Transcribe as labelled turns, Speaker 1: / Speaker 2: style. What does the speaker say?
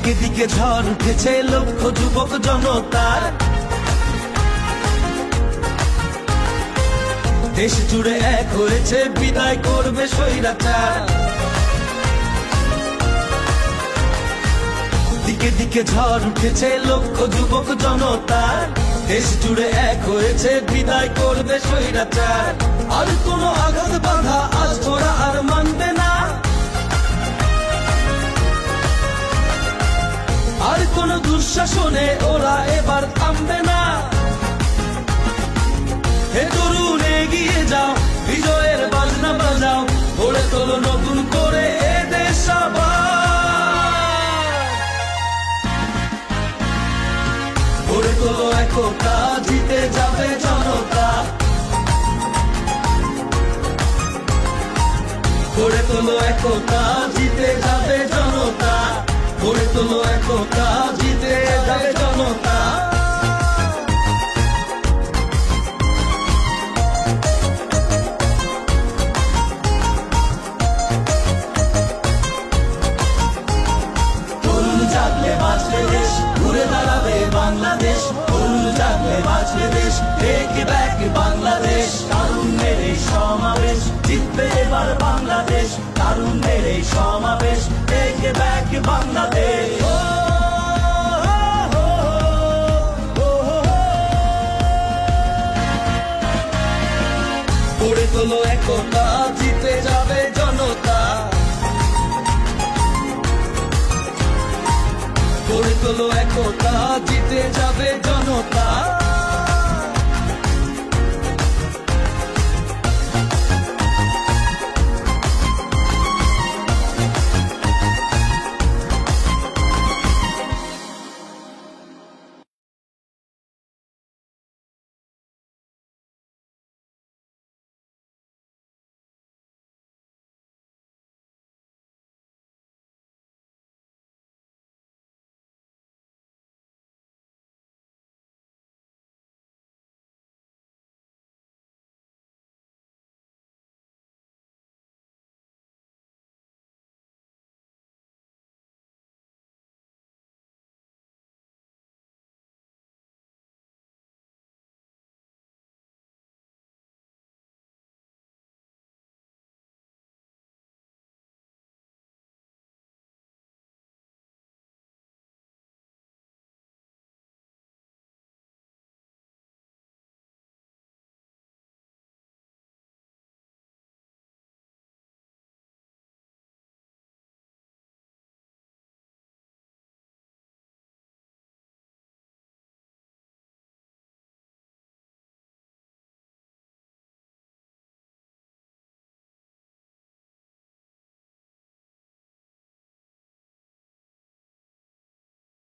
Speaker 1: দিকে দিকে ঝড় উঠেছে লক্ষ যুবক জনতার, দেশ জুড়ে এক হয়েছে বিদায় করবে স্বৈরাচার। দিকে দিকে ঝড় উঠেছে লক্ষ যুবক জনতার, দেশ জুড়ে এক হয়েছে বিদায় করবে স্বৈরাচার। আর কোনো আঘাত বাধা আজ ওরা আর মানবে না, আর কোনো দুঃশাসনে ওরা এবার থামবে না। হে তরুণ এগিয়ে যাও, বিজয়ের বাজনা বাজাও, গড়ে তোলো নতুন করে এ দেশ আবার। গড়ে তোলো একতা, জিতে যাবে জনতা। গড়ে তোলো একতা, জিতে যাবে জনতা। গড়ে তোলো একতা, জিতে যাবে জনতা। জাগলে বাঁচবে দেশ, ঘুরে দাঁড়াবে বাংলাদেশ। তরুণ জাগলে বাঁচবে দেশ, টেক ব্যাক বাংলাদেশ। তারুণ্যের এই সমাবেশ, জিতবে এবার বাংলাদেশ। তারুণ্যের এই সমাবেশ, টেক ব্যাক বাংলাদেশ। গড়ে তোলো একতা, জিতে যাবে জনতা। গড়ে তোলো একতা, জিতে যাবে।